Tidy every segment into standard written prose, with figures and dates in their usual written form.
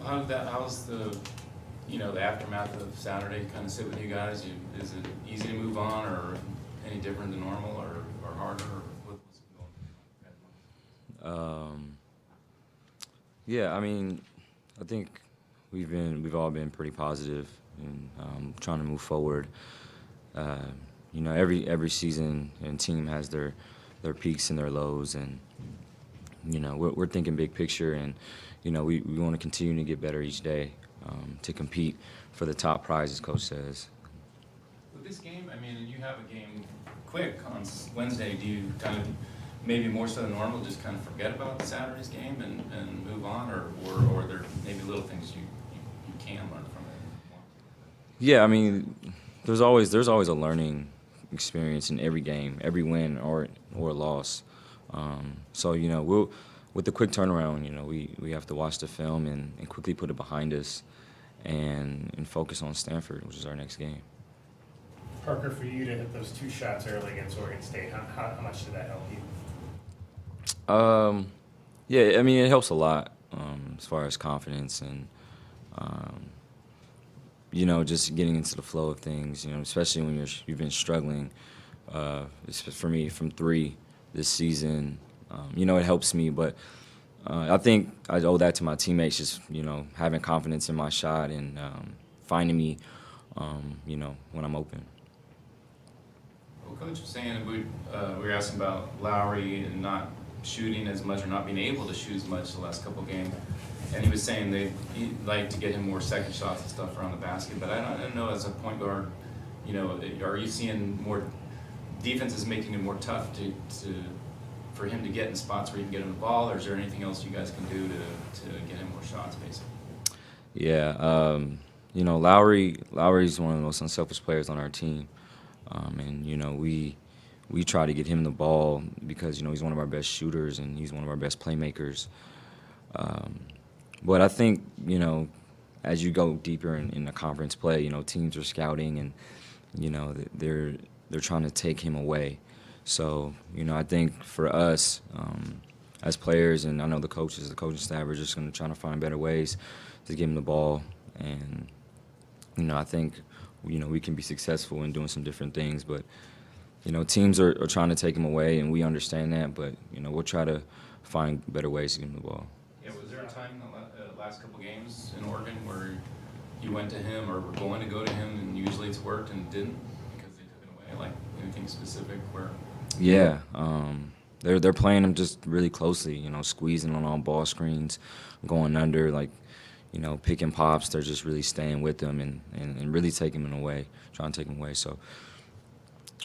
how's the aftermath of Saturday kind of sit with you guys? Is it easy to move on, or any different than normal, or harder? Or what's going on? Yeah, I mean, I think we've all been pretty positive and trying to move forward. Every season and team has their peaks and their lows, and we're thinking big picture, and we want to continue to get better each day to compete for the top prize, as Coach says. With this game, I mean, you have a game quick on Wednesday. Do you kind of, maybe more so than normal, just kind of forget about Saturday's game and move on, or are there maybe little things you can learn from it? Yeah, I mean, there's always a learning experience in every game, every win or loss. So with the quick turnaround, we have to watch the film and quickly put it behind us and focus on Stanford, which is our next game. Parker, for you to hit those 2 shots early against Oregon State, how much did that help you? Yeah, I mean, it helps a lot as far as confidence and just getting into the flow of things. Especially when you've been struggling. For me, from 3 this season, it helps me. But I think I owe that to my teammates, just having confidence in my shot and finding me, when I'm open. Well, Coach was saying we were asking about Lowry and not shooting as much or not being able to shoot as much the last couple of games, and he was saying they'd like to get him more second shots and stuff around the basket. But I don't know, as a point guard, are you seeing more defenses making it more tough for him to get in spots where you can get him the ball, or is there anything else you guys can do to get him more shots, basically? Yeah, Lowry's one of the most unselfish players on our team, and we try to get him the ball because he's one of our best shooters and he's one of our best playmakers. But I think as you go deeper in the conference play, teams are scouting and they're trying to take him away. So I think for us as players, and I know the coaching staff are just going to try to find better ways to give him the ball, and I think we can be successful in doing some different things. But teams are trying to take him away, and we understand that. But we'll try to find better ways to give him the ball. Yeah, was there a time in the last couple games in Oregon where you went to him or were going to go to him, and usually it's worked and it didn't because they took it away? Like anything specific where? Yeah, they're playing him just really closely. Squeezing on ball screens, going under, picking pops. They're just really staying with him and really taking him away, trying to take him away. So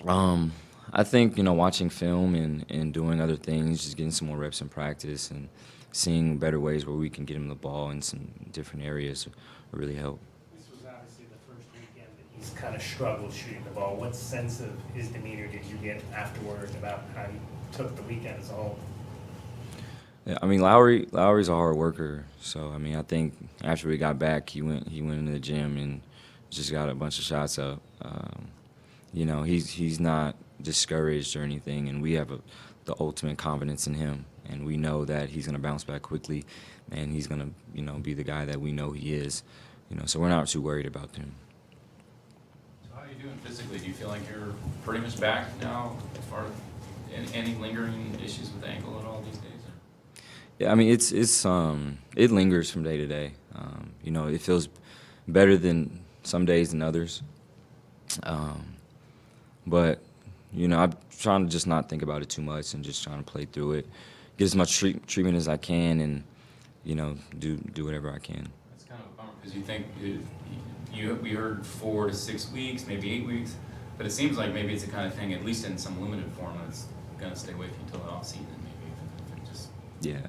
I think watching film and doing other things, just getting some more reps in practice and seeing better ways where we can get him the ball in some different areas will really help. This was obviously the first weekend that he's kind of struggled shooting the ball. What sense of his demeanor did you get afterward about how he took the weekend as a whole? Yeah, I mean, Lowry's a hard worker. So I mean, I think after we got back, he went into the gym and just got a bunch of shots up. He's not discouraged or anything, and we have the ultimate confidence in him, and we know that he's going to bounce back quickly, and he's going to be the guy that we know he is. So we're not too worried about him. So how are you doing physically? Do you feel like you're pretty much back now as far as any lingering issues with the ankle at all these days? Or? Yeah, I mean, it lingers from day to day. It feels better than some days than others. But I'm trying to just not think about it too much and just trying to play through it, get as much treatment as I can, and do whatever I can. That's kind of a bummer because you think we heard 4 to 6 weeks, maybe 8 weeks, but it seems like maybe it's the kind of thing, at least in some limited form, that's going to stay with you until the off season, maybe if it just Yeah.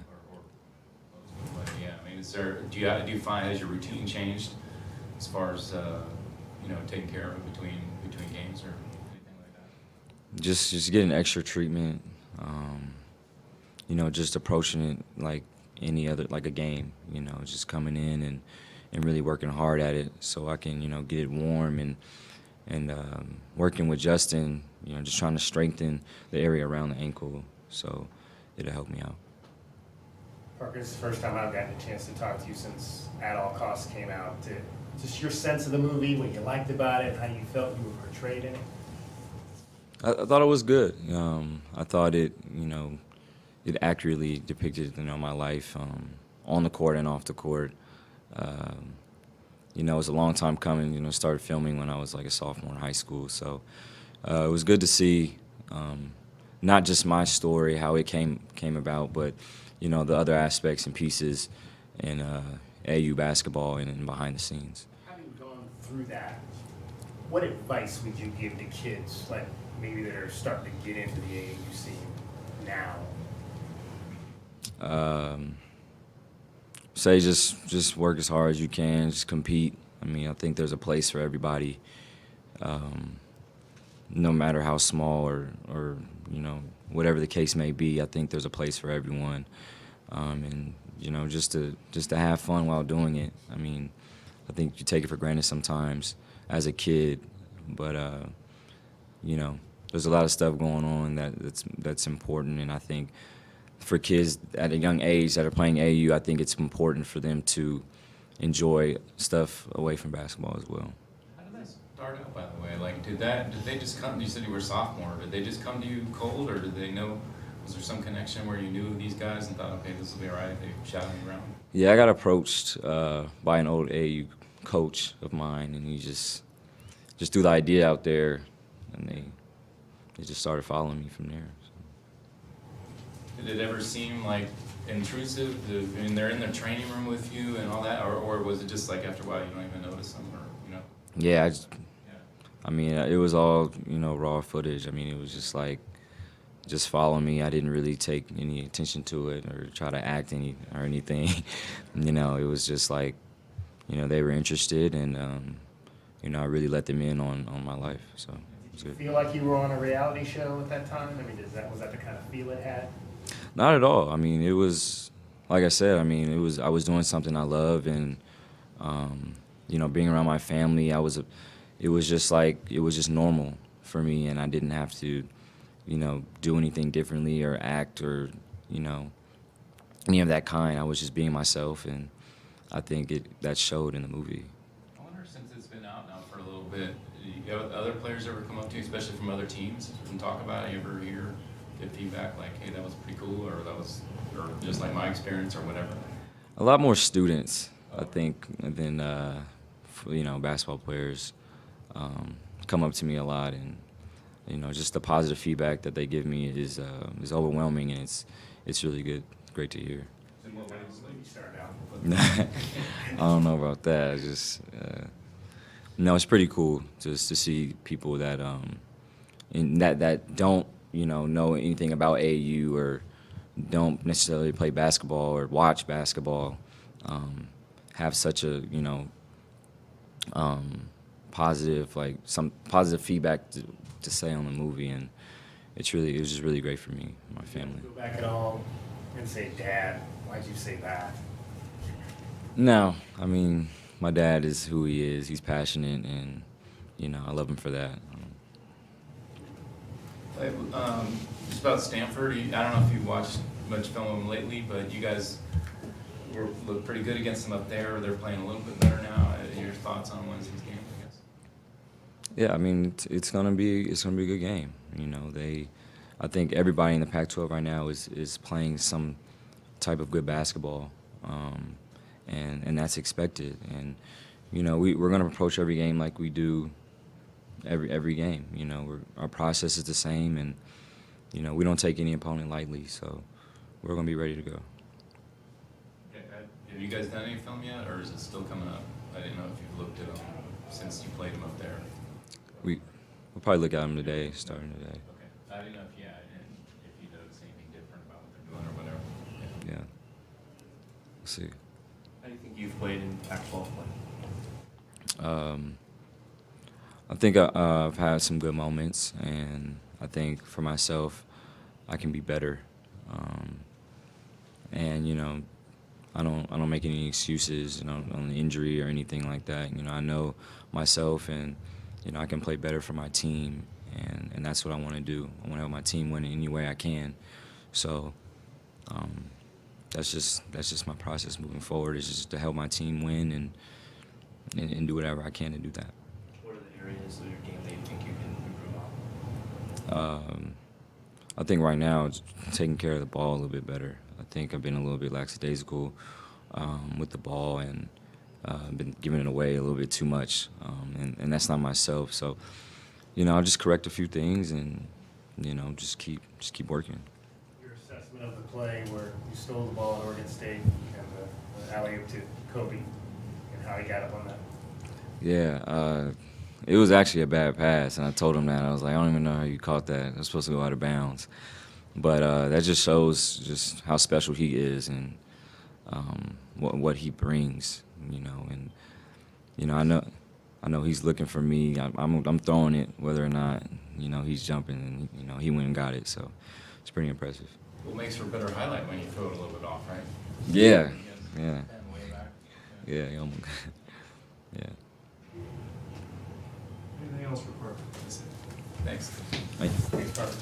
But yeah, I mean, do you find, has your routine changed as far as taking care of it between games or anything like that? Just getting extra treatment, just approaching it like any other, like a game, just coming in and really working hard at it so I can, get it warm and working with Justin, just trying to strengthen the area around the ankle so it'll help me out. Parker, this is the first time I've gotten a chance to talk to you since At All Costs came out. Just your sense of the movie, what you liked about it, how you felt you were portrayed in it. I thought it was good. I thought it, it accurately depicted, my life on the court and off the court. It was a long time coming. Started filming when I was like a sophomore in high school, so it was good to see not just my story, how it came about, but the other aspects and pieces in AU basketball and behind the scenes. Having gone through that, what advice would you give to kids, like maybe that are starting to get into the AAU scene now? Say just work as hard as you can, just compete. I think there's a place for everybody, no matter how small or whatever the case may be. I think there's a place for everyone, and just to have fun while doing it. I think you take it for granted sometimes as a kid, but there's a lot of stuff going on that's important, and I think for kids at a young age that are playing AU, I think it's important for them to enjoy stuff away from basketball as well. How did that start out, by the way? Like, did they just come? You said you were a sophomore. Did they just come to you cold, or did they know? Was there some connection where you knew these guys and thought, okay, this will be all right? They shouted you around. Yeah, I got approached by an old AU coach of mine, and he just threw the idea out there, and they just started following me from there. So. Did it ever seem like intrusive? They're in the training room with you and all that, or was it just like after a while you don't even notice them, or Yeah, Yeah. It was all raw footage. It was just like just follow me. I didn't really take any attention to it or try to act anything. It was just like they were interested, and I really let them in on my life. So it was Did you good. feel like you were on a reality show at that time? Was that the kind of feel it had? Not at all. It was like I said. I was doing something I love, and being around my family. It was just normal for me, and I didn't have to, do anything differently or act or, any of that kind. I was just being myself, and I think that showed in the movie. I wonder, since it's been out now for a little bit, you have other players ever come up to you, especially from other teams, and talk about it? You ever get feedback like, hey, that was pretty cool, or or just like my experience, or whatever? A lot more students, I think, than basketball players come up to me a lot, and just the positive feedback that they give me is overwhelming, and it's really good, great to hear. In what ways? When you started out? I don't know about that. No, it's pretty cool just to see people that that don't know anything about AU or don't necessarily play basketball or watch basketball have such a positive, like some positive feedback to say on the movie, and it was just really great for me and my family. Go back at all and say, Dad, why'd you say that? No, my dad is who he is. He's passionate, and I love him for that. Just about Stanford, I don't know if you've watched much film of them lately, but you guys look pretty good against them up there. They're playing a little bit better now. Your thoughts on Wednesday's game, I guess? Yeah, it's gonna be a good game. I think everybody in the Pac-12 right now is playing some type of good basketball, and that's expected. And we're gonna approach every game like we do every game. Our process is the same, and we don't take any opponent lightly. So we're gonna be ready to go. Okay, have you guys done any film yet, or is it still coming up? I didn't know if you've looked at them since you played them up there. We'll probably look at them today, starting today. Okay, I didn't know if you noticed anything different about what they're doing or whatever. Yeah. We'll see. How do you think you've played in Pac-12 play? I think I've had some good moments, and I think for myself, I can be better. And I don't make any excuses, on the injury or anything like that. I know myself, and I can play better for my team, and that's what I want to do. I want to help my team win in any way I can. So that's just my process moving forward. Is just to help my team win and do whatever I can to do that. What are the areas of your game that you think you can improve on? I think right now it's taking care of the ball a little bit better. I think I've been a little bit lackadaisical with the ball and been giving it away a little bit too much, and that's not myself. So, I'll just correct a few things and just keep working. Your assessment of the play where you stole the ball at Oregon State and the alley-oop to Kobe and how he got up on that? Yeah, it was actually a bad pass, and I told him that. I was like, I don't even know how you caught that. It was supposed to go out of bounds. But that just shows just how special he is and what he brings, and I know he's looking for me. I'm throwing it whether or not he's jumping, and he went and got it. So it's pretty impressive. What makes for a better highlight when you throw it a little bit off, right? Yeah. Way back. Yeah. Yeah. Anything else for Parker? Thanks. Thank you. Thanks, Carter.